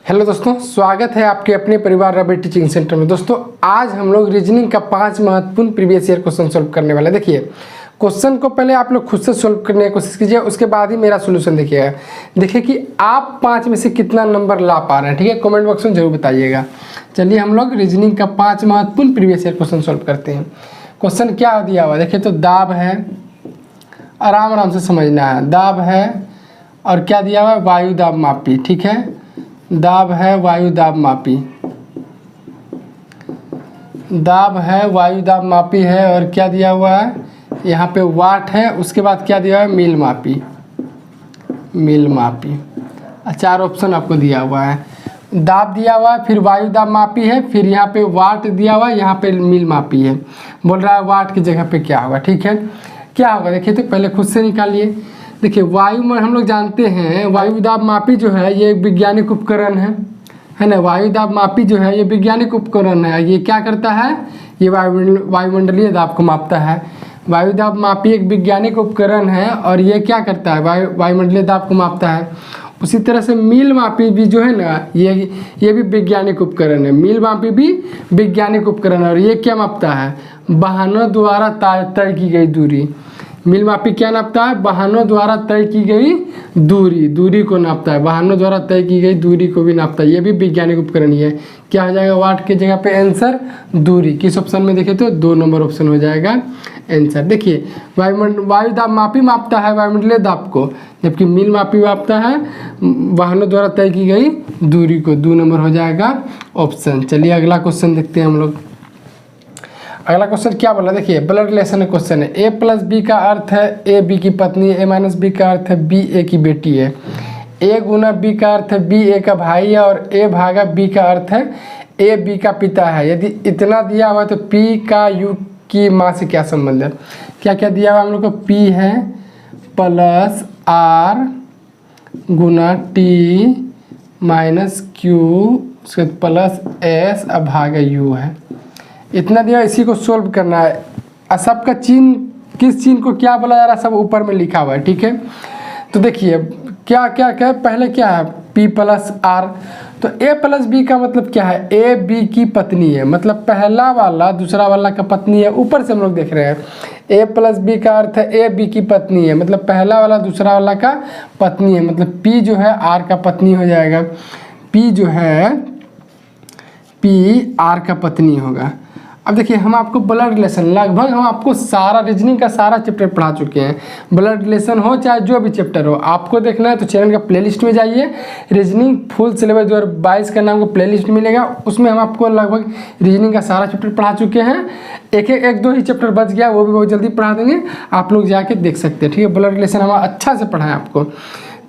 Hello दोस्तों, स्वागत है आपके अपने परिवार रवि टीचिंग सेंटर में। दोस्तों आज हम लोग रीजनिंग का 5 महत्वपूर्ण प्रीवियस ईयर क्वेश्चन सॉल्व करने वाले हैं। देखिए क्वेश्चन को पहले आप लोग खुद से सॉल्व करने की कोशिश कीजिए, उसके बाद ही मेरा सोल्यूशन देखिएगा। देखिए कि आप 5 में से कितना नंबर ला पा रहे हैं, ठीक है। कमेंट बॉक्स में जरूर बताइएगा। चलिए हम लोग रीजनिंग का 5 महत्वपूर्ण प्रीवियस ईयर क्वेश्चन सॉल्व करते हैं। क्वेश्चन क्या दिया हुआ देखिए, तो दाब है, आराम आराम से समझना है। दाब है और क्या दिया हुआ है, वायु दाब मापी, ठीक है। दाब है, वायु दाब मापी, दाब है, वायु दाब मापी है। और क्या दिया हुआ है, यहाँ पे वाट है। उसके बाद क्या दिया हुआ है, मील मापी, मील मापी। 4 ऑप्शन आपको दिया हुआ है। दाब दिया हुआ है, फिर वायु दाब मापी है, फिर यहाँ पे वाट दिया हुआ है, यहाँ पे मील मापी है। बोल रहा है वाट की जगह पे क्या होगा, ठीक है। क्या होगा देखिए, तो पहले खुद से निकालिए। देखिए वायु में हम लोग जानते हैं वायु दाब मापी जो है ये एक वैज्ञानिक उपकरण है ना। वायु दाब मापी जो है ये वैज्ञानिक उपकरण है। ये क्या करता है, ये वायुमंडलीय दाब को मापता है। वायु दाब मापी एक वैज्ञानिक उपकरण है और ये क्या करता है, वायुमंडलीय दाब को मापता है। उसी तरह से मील मापी भी जो है ना, ये भी वैज्ञानिक उपकरण है। मील मापी भी वैज्ञानिक उपकरण है और ये क्या मापता है, वाहनों द्वारा तय की गई दूरी। मील मापी क्या नापता है, वाहनों द्वारा तय की गई दूरी को नापता है। वाहनों द्वारा तय की गई दूरी को भी नापता है। ये भी वैज्ञानिक उपकरण ही है। क्या हो जाएगा, वाट की जगह पे आंसर दूरी। किस ऑप्शन में देखें तो 2 नंबर ऑप्शन हो जाएगा आंसर। देखिए वायु दाब मापी मापता है वायुमंडलीय दाब को, जबकि मील मापी मापता है वाहनों द्वारा तय की गई दूरी को। 2 नंबर हो जाएगा ऑप्शन। चलिए अगला क्वेश्चन देखते हैं हम लोग। अगला क्वेश्चन क्या बोला, देखिए ब्लड रिलेशन क्वेश्चन है। ए प्लस बी का अर्थ है ए बी की पत्नी है, ए माइनस बी का अर्थ है बी ए की बेटी है, ए गुना बी का अर्थ है बी ए का भाई है, और ए भागा बी का अर्थ है ए बी का पिता है। यदि इतना दिया हुआ तो पी का यू की माँ से क्या संबंध है। क्या क्या दिया हुआ हम लोग को, पी है प्लस आर गुना टी माइनस क्यू, उसके प्लस एस अब भागा यू है। इतना दिया, इसी को सोल्व करना है। सबका चिन्ह, किस चिन्ह को क्या बोला जा रहा है, सब ऊपर में लिखा हुआ है, ठीक है। तो देखिए क्या क्या क्या पहले क्या है, P प्लस आर। तो A प्लस बी का मतलब क्या है, ए बी की पत्नी है, मतलब पहला वाला दूसरा वाला का पत्नी है। ऊपर से हम लोग देख रहे हैं A प्लस बी का अर्थ है ए बी की पत्नी है, मतलब पहला वाला दूसरा वाला का पत्नी है, मतलब P जो है R का पत्नी हो जाएगा। P जो है P R का पत्नी होगा। अब देखिए हम आपको ब्लड रिलेशन, लगभग हम आपको सारा रीजनिंग का सारा चैप्टर पढ़ा चुके हैं। ब्लड रिलेशन हो चाहे जो भी चैप्टर हो, आपको देखना है तो चैनल का प्लेलिस्ट में जाइए। रीजनिंग फुल सिलेबस 2022 का नाम को प्लेलिस्ट मिलेगा, उसमें हम आपको लगभग रीजनिंग का सारा चैप्टर पढ़ा चुके हैं। एक दो ही चैप्टर बच गया, वो भी बहुत जल्दी पढ़ा देंगे, आप लोग जाके देख सकते हैं, ठीक है। ब्लड रिलेशन हम अच्छा से पढ़ाएं आपको।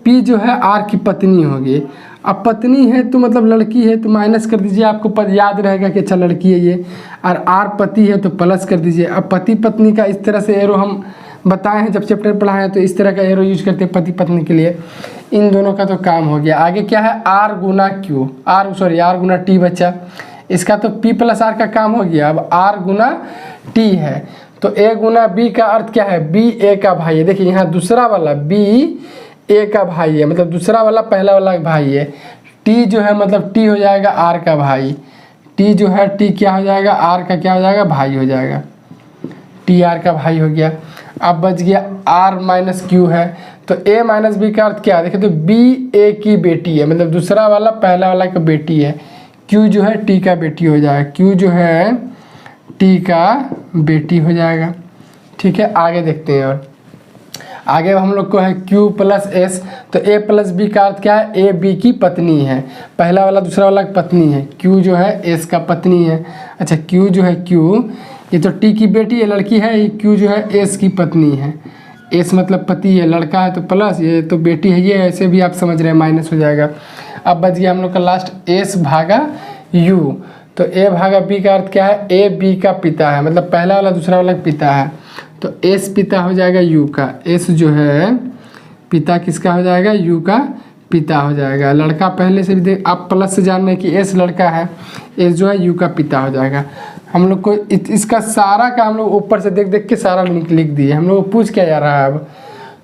पी जो है आर की पत्नी होगी। अब पत्नी है तो मतलब लड़की है, तो माइनस कर दीजिए, आपको पद याद रहेगा कि अच्छा लड़की है ये। और आर पति है तो प्लस कर दीजिए। अब पति पत्नी का इस तरह से एरो हम बताए हैं, जब चैप्टर पढ़ाए हैं तो इस तरह का एरो यूज करते हैं पति पत्नी के लिए। इन दोनों का तो काम हो गया। आगे क्या है, आर गुना क्यू, आर गुना टी बचा। इसका तो पी प्लस आर का काम हो गया। अब आर गुना टी है, तो ए गुना बी का अर्थ क्या है, बी ए का भाई है। देखिए यहाँ दूसरा वाला बी ए का भाई है, मतलब दूसरा वाला पहला वाला भाई है। टी जो है मतलब टी हो जाएगा आर का भाई। टी जो है टी क्या हो जाएगा, आर का क्या हो जाएगा, भाई हो जाएगा। टी आर का भाई हो गया। अब बच गया आर माइनस क्यू है, तो ए माइनस बी का अर्थ क्या है, देखिए तो बी ए की बेटी है, मतलब दूसरा वाला पहला वाला का बेटी है। क्यू जो है टी का बेटी हो जाएगा, क्यू जो है टी का बेटी हो जाएगा, ठीक है। आगे देखते हैं। और आगे हम लोग को है Q प्लस एस, तो A प्लस बी का अर्थ क्या है, ए बी की पत्नी है, पहला वाला दूसरा वाला की पत्नी है। Q जो है S का पत्नी है। अच्छा Q जो है Q, ये तो T की बेटी है, लड़की है। ये Q जो है S की पत्नी है। S मतलब पति है, लड़का है तो प्लस, ये तो बेटी है, ये ऐसे भी आप समझ रहे हैं, माइनस हो जाएगा। अब बच गया हम लोग का लास्ट S भागा U, तो A भागा B का अर्थ क्या है, ए बी का पिता है, मतलब पहला वाला दूसरा वाला पिता है, तो एस पिता हो जाएगा यू का। एस जो है पिता किसका हो जाएगा, यू का पिता हो जाएगा। लड़का पहले से भी देख, आप प्लस से जान रहे हैं कि एस लड़का है, एस जो है यू का पिता हो जाएगा। हम लोग को इसका सारा का हम लोग ऊपर से देख देख के सारा लिख दिए। हम लोग को पूछ क्या जा रहा है अब,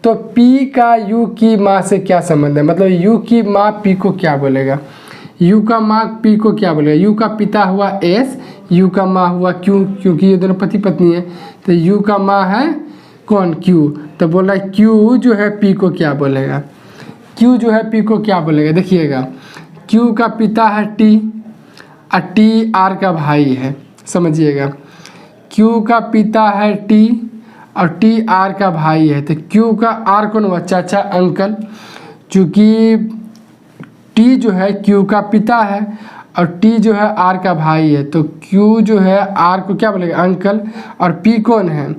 तो P का U की माँ से क्या संबंध है, मतलब U की माँ P को क्या बोलेगा। यू का माँ पी को क्या बोलेगा, यू का पिता हुआ एस, यू का माँ हुआ क्यू, क्योंकि ये दोनों पति पत्नी है, तो यू का माँ है कौन, क्यू, तो बोला क्यू जो है पी को क्या बोलेगा, क्यू जो है पी को क्या बोलेगा, देखिएगा क्यू का पिता है टी और टी आर का भाई है, समझिएगा क्यू का पिता है टी और टी आर का भाई है, तो क्यू का आर कौन हुआ, चाचा अंकल, चूँकि टी जो है क्यू का पिता है और टी जो है आर का भाई है, तो क्यू जो है आर को क्या बोलेगा, अंकल, और पी कौन है,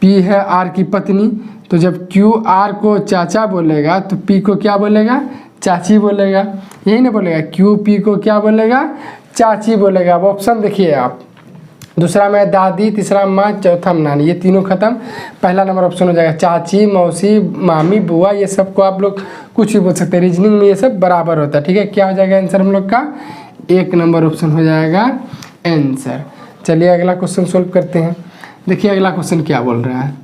पी है आर की पत्नी, तो जब क्यू आर को चाचा बोलेगा तो पी को क्या बोलेगा, चाची बोलेगा, यही ना बोलेगा, क्यू पी को क्या बोलेगा, चाची बोलेगा। अब ऑप्शन देखिए आप, दूसरा में दादी, तीसरा माँ, चौथा में नानी, ये तीनों खत्म, पहला नंबर ऑप्शन हो जाएगा चाची, मौसी, मामी, बुआ, ये सब को आप लोग कुछ भी बोल सकते हैं, रीजनिंग में ये सब बराबर होता है, ठीक है। क्या हो जाएगा आंसर हम लोग का, 1 नंबर ऑप्शन हो जाएगा आंसर। चलिए अगला क्वेश्चन सोल्व करते हैं। देखिए अगला क्वेश्चन क्या बोल रहा है,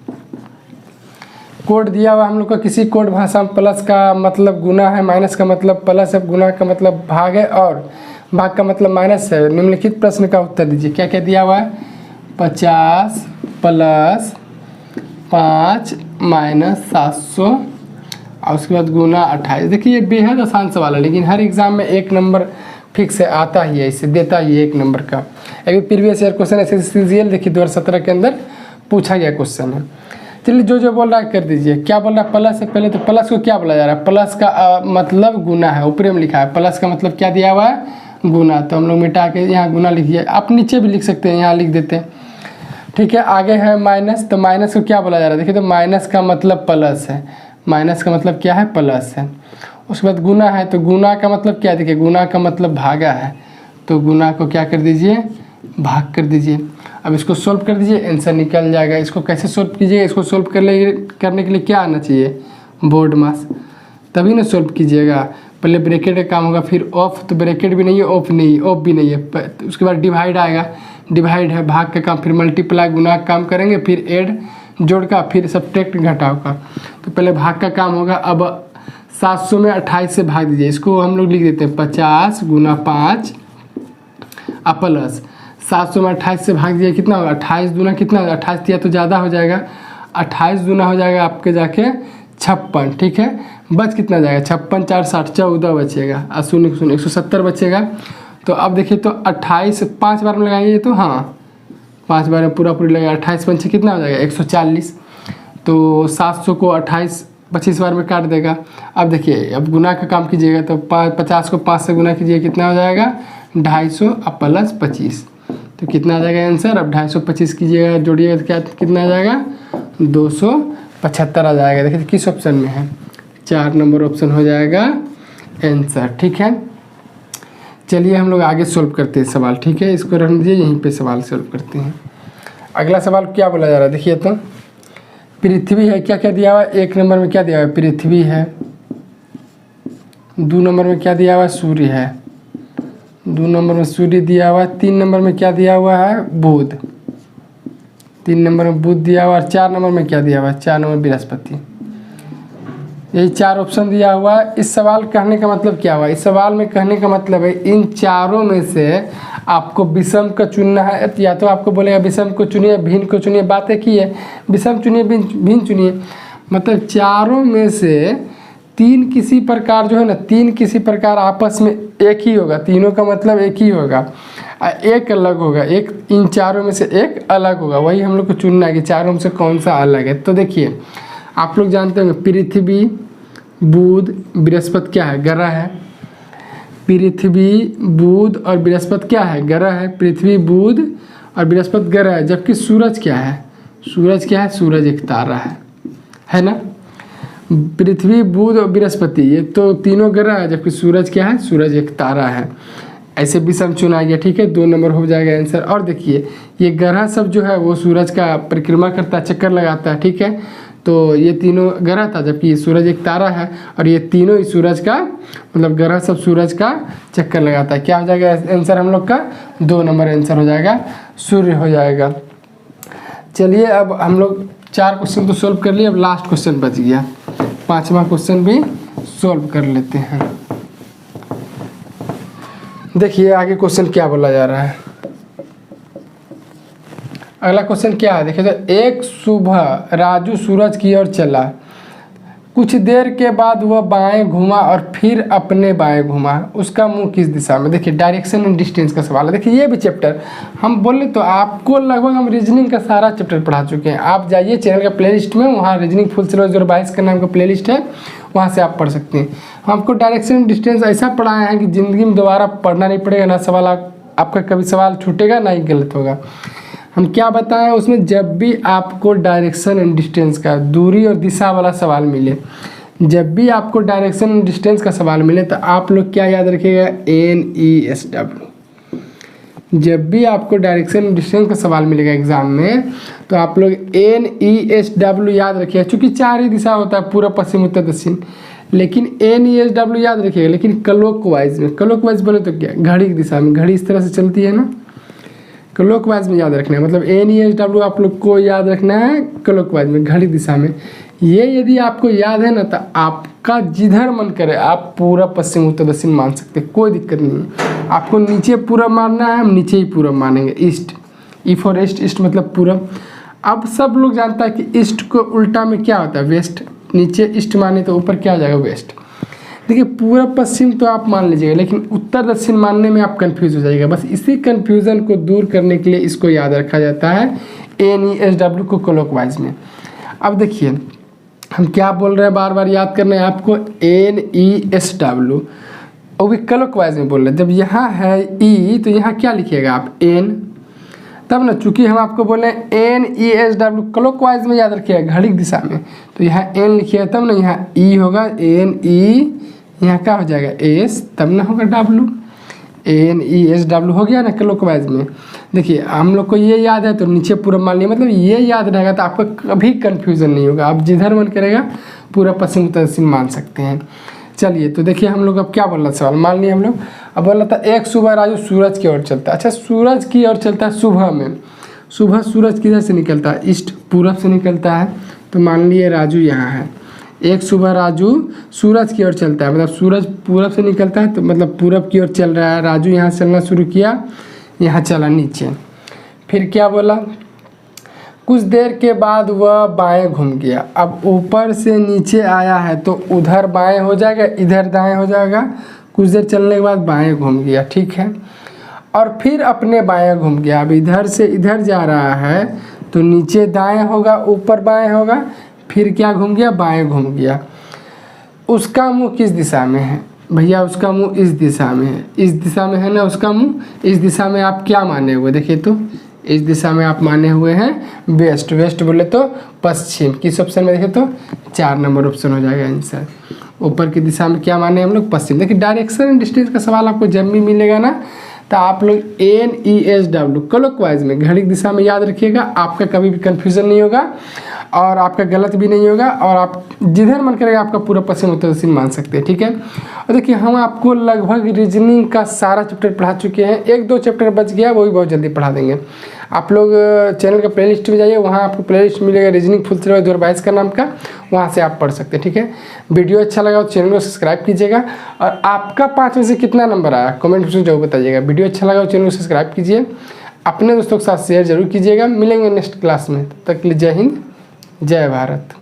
कोड दिया हुआ हम लोग का, किसी कोड भाषा में प्लस का मतलब गुना है, माइनस का मतलब प्लस है, गुना का मतलब भाग है और भाग का मतलब माइनस है। निम्नलिखित प्रश्न का उत्तर दीजिए। क्या क्या दिया हुआ है, 50 प्लस 5 माइनस 700 और उसके बाद गुना 28। देखिए ये बेहद आसान सवाल है, लेकिन हर एग्जाम में 1 नंबर फिक्स है, आता ही है, इससे देता ही है 1 नंबर का। अभी प्रीवियस ईयर क्वेश्चन ऐसे सीजीएल देखिए 2017 के अंदर पूछा गया क्वेश्चन है। चलिए जो जो बोल रहा है कर दीजिए। क्या बोल रहा है, प्लस से पहले, तो प्लस को क्या बोला जा रहा है, प्लस का मतलब गुना है, ऊपर में लिखा है, प्लस का मतलब क्या दिया हुआ है, गुना, तो हम लोग मिटा के यहाँ गुना लिखिए, आप नीचे भी लिख सकते हैं, यहाँ लिख देते हैं, ठीक है। आगे है माइनस, तो माइनस को क्या बोला जा रहा है, देखिए तो माइनस का मतलब प्लस है, माइनस का मतलब क्या है, प्लस है। उसके बाद गुना है, तो गुना का मतलब क्या है, देखिए गुना का मतलब भागा है, तो गुना को क्या कर दीजिए, भाग कर दीजिए। अब इसको सोल्व कर दीजिए, आंसर निकल जाएगा। इसको कैसे सोल्व कीजिएगा, इसको सोल्व करने के लिए क्या आना चाहिए, बोर्ड मास, तभी ना सोल्व कीजिएगा। पहले ब्रैकेट का काम होगा, फिर ऑफ, तो ब्रैकेट भी नहीं है, ऑफ नहीं है, ऑफ भी नहीं है, उसके बाद डिवाइड आएगा, डिवाइड है, भाग का काम, फिर मल्टीप्लाई गुना का काम करेंगे, फिर ऐड जोड़ का, फिर सब्ट्रैक्ट घटाव का। तो पहले भाग का काम होगा। अब 700 में 28 से भाग दीजिए, इसको हम लोग लिख देते हैं 50 गुना 5 प्लस 700 में 28 से भाग दिया, कितना होगा, 28 दूना कितना होगा, 28 दिया तो ज़्यादा हो जाएगा, 28 दूना हो जाएगा आपके जाके 56, ठीक है। बच कितना जाएगा, 56 4 60, 14 बचेगा, 0 0 170 बचेगा। तो अब देखिए तो 28 5 बार में लगाएंगे, तो हाँ 5 बार में पूरा लगेगा, 28 पंचे कितना हो जाएगा 140, तो 700 को 28 25 बार में काट देगा। अब देखिए अब गुना का काम कीजिएगा, तो 50 को 5 से गुना कीजिए, कितना हो जाएगा 250 प्लस 25, तो कितना आ जाएगा आंसर। अब 250 कीजिएगा, जोड़िएगा तो क्या कितना आ जाएगा, 275 आ जाएगा। देखिए किस ऑप्शन में है, 4 नंबर ऑप्शन हो जाएगा आंसर, ठीक है। चलिए हम लोग आगे सोल्व करते हैं सवाल, ठीक है, इसको रख दीजिए, यहीं पे सवाल सोल्व करते हैं। अगला सवाल क्या बोला जा रहा है, देखिए तो पृथ्वी है, क्या क्या दिया हुआ है, 1 नंबर में क्या दिया हुआ है, पृथ्वी है, 2 नंबर में क्या दिया हुआ है, सूर्य है, 2 नंबर में सूर्य दिया हुआ है, 3 नंबर में क्या दिया हुआ है, बुध, 3 नंबर में बुध दिया हुआ है, 4 नंबर में क्या दिया हुआ है, 4 नंबर बृहस्पति। यही 4 ऑप्शन दिया हुआ है। इस सवाल कहने का मतलब क्या हुआ, इस सवाल में कहने का मतलब है इन चारों में से आपको विषम का चुनना है, या तो आपको बोलेगा विषम को चुनिए, भिन्न को चुनिए, बातें की है, विषम चुनिए, भिन्न चुनिए, मतलब चारों में से 3 किसी प्रकार जो है ना, 3 किसी प्रकार आपस में एक ही होगा, तीनों का मतलब एक ही होगा, एक अलग होगा, एक इन चारों में से एक अलग होगा, वही हम लोग को चुनना है कि चारों में से कौन सा अलग है। तो देखिए आप लोग जानते होंगे पृथ्वी, बुध, बृहस्पति क्या है, ग्रह है, पृथ्वी, बुध और बृहस्पति क्या है, ग्रह है, पृथ्वी, बुध और बृहस्पति ग्रह है, जबकि सूरज क्या है, सूरज क्या है, सूरज एक तारा है ना। पृथ्वी, बुध और बृहस्पति ये तो तीनों ग्रह है, जबकि सूरज क्या है, सूरज एक तारा है। ऐसे विषम चुना गया, ठीक है, 2 नंबर हो जाएगा आंसर। और देखिए ये ग्रह सब जो है वो सूरज का परिक्रमा करता है, चक्कर लगाता है, ठीक है, तो ये तीनों ग्रह था, जबकि सूरज एक तारा है और ये तीनों ही सूरज का मतलब ग्रह सब सूरज का चक्कर लगाता है। क्या हो जाएगा आंसर हम लोग का, 2 नंबर आंसर हो जाएगा, सूर्य हो जाएगा। चलिए अब हम लोग 4 क्वेश्चन तो सोल्व कर लिए, अब लास्ट क्वेश्चन बच गया, 5वां क्वेश्चन भी सोल्व कर लेते हैं। देखिए आगे क्वेश्चन क्या बोला जा रहा है। अगला क्वेश्चन क्या है, देखिए तो एक सुबह राजू सूरज की ओर चला, कुछ देर के बाद वह बाएं घूमा और फिर अपने बाएं घूमा, उसका मुंह किस दिशा में। देखिए डायरेक्शन एंड डिस्टेंस का सवाल है। देखिए ये भी चैप्टर हम बोले तो आपको लगभग हम रीजनिंग का सारा चैप्टर पढ़ा चुके हैं। आप जाइए चैनल का प्लेलिस्ट में, वहाँ रीजनिंग फुल सिलेबस 2022 का नाम का प्लेलिस्ट है, वहाँ से आप पढ़ सकते हैं। हमको डायरेक्शन एंड डिस्टेंस ऐसा पढ़ाए हैं कि ज़िंदगी में दोबारा पढ़ना नहीं पड़ेगा, ना सवाल आपका कभी सवाल छूटेगा ना ही गलत होगा। हम क्या बताएं उसमें, जब भी आपको डायरेक्शन एंड डिस्टेंस का दूरी और दिशा वाला सवाल मिले, जब भी आपको डायरेक्शन एंड डिस्टेंस का सवाल मिले तो आप लोग क्या याद रखिएगा, NESW। जब भी आपको डायरेक्शन एंड डिस्टेंस का सवाल मिलेगा एग्जाम में तो आप लोग NESW याद रखिएगा। चूँकि 4 ही दिशा होता है, पूर्व पश्चिम उत्तर दक्षिण, लेकिन NESW याद रखिएगा। लेकिन क्लॉकवाइज में, क्लॉकवाइज बोले तो क्या, घड़ी की दिशा में, घड़ी इस तरह से चलती है ना, क्लॉकवाइज में याद रखना है। मतलब NESW आप लोग को याद रखना है क्लॉकवाइज में, घड़ी दिशा में। ये यदि आपको याद है ना तो आपका जिधर मन करे आप पूरा पश्चिम उत्तर दक्षिण मान सकते हैं, कोई दिक्कत नहीं है। आपको नीचे पूरब मानना है, हम नीचे ही पूरब मानेंगे। East, E for east, east मतलब पूरब। अब सब लोग जानता है कि ईस्ट को उल्टा में क्या होता है, वेस्ट। नीचे ईस्ट माने तो ऊपर क्या हो जाएगा, वेस्ट। देखिए पूरब पश्चिम तो आप मान लीजिएगा, लेकिन उत्तर दक्षिण मानने में आप कंफ्यूज हो जाइएगा। बस इसी कंफ्यूजन को दूर करने के लिए इसको याद रखा जाता है NESW को क्लॉकवाइज में। अब देखिए हम क्या बोल रहे हैं, बार बार याद करना है आपको, NESW और भी क्लॉकवाइज में बोल रहे हैं। जब यहाँ है E तो यहाँ क्या लिखिएगा आप, N, तब ना। चूँकि हम आपको बोले NESW क्लॉकवाइज में याद रखिएगा, घड़ी की दिशा में, तो यहाँ N लिखिएगा तब ना, यहाँ E होगा NE, यहाँ क्या हो जाएगा S, तब ना होगा W, NESW हो गया ना क्लॉकवाइज में। देखिए हम लोग को ये याद है तो नीचे पूरब मान लिया, मतलब ये याद रहेगा तो आपको कभी कन्फ्यूज़न नहीं होगा। आप जिधर मन करेगा पूरा पश्चिम उत्तर दक्षिण मान सकते हैं। चलिए तो देखिए हम लोग अब क्या बोल रहा सवाल, मान लिया हम लोग। अब बोल रहा था एक सुबह राजू सूरज की ओर चलता है। अच्छा सूरज की ओर चलता है सुबह में, सुबह सूरज किधर से निकलता है, ईस्ट पूरब से निकलता है। तो मान लिए राजू यहाँ है, एक सुबह राजू सूरज की ओर चलता है, मतलब सूरज पूरब से निकलता है तो मतलब पूरब की ओर चल रहा है। राजू यहाँ से चलना शुरू किया, यहाँ चला नीचे। फिर क्या बोला, कुछ देर के बाद वह बाएं घूम गया। अब ऊपर से नीचे आया है तो उधर बाएं हो जाएगा, इधर दाएं हो जाएगा। कुछ देर चलने के बाद बाएं घूम गया, ठीक है। और फिर अपने बाएं घूम गया। अब इधर से इधर जा रहा है तो नीचे दाएं होगा, ऊपर बाएं होगा, फिर क्या घूम गया, बाएं घूम गया। उसका मुंह किस दिशा में है भैया, उसका मुंह इस दिशा में है, इस दिशा में है ना उसका मुंह। इस दिशा में आप क्या माने हुए, देखिए तो इस दिशा में आप माने हुए हैं वेस्ट। वेस्ट बोले तो पश्चिम। किस ऑप्शन में देखें तो 4 नंबर ऑप्शन हो जाएगा आंसर। ऊपर की दिशा में क्या माने हम लोग, पश्चिम। देखिए डायरेक्शन एंड डिस्टेंस का सवाल आपको जब भी मिलेगा ना तो आप लोग NESW क्लॉकवाइज में, घड़ी की दिशा में याद रखिएगा। आपका कभी भी कन्फ्यूज़न नहीं होगा और आपका गलत भी नहीं होगा, और आप जिधर मन करेगा आपका पूरा पश्चिम उत्तर दक्षिण मान सकते हैं, ठीक है। और देखिए हम आपको लगभग रीजनिंग का सारा चैप्टर पढ़ा चुके हैं। 1-2 चैप्टर बच गया, वो भी बहुत जल्दी पढ़ा देंगे। आप लोग चैनल का प्लेलिस्ट में जाइए, वहाँ आपको प्लेलिस्ट मिलेगा रीजनिंग फुल सिलेबस 2022 का नाम का, वहाँ से आप पढ़ सकते हैं, ठीक है। वीडियो अच्छा लगा तो चैनल को सब्सक्राइब कीजिएगा। और आपका 5 में से कितना नंबर आया कमेंट में जरूर बताइएगा। वीडियो अच्छा लगा तो चैनल को सब्सक्राइब कीजिए, अपने दोस्तों के साथ शेयर जरूर कीजिएगा। मिलेंगे नेक्स्ट क्लास में, तब तक के लिए जय हिंद, जय भारत।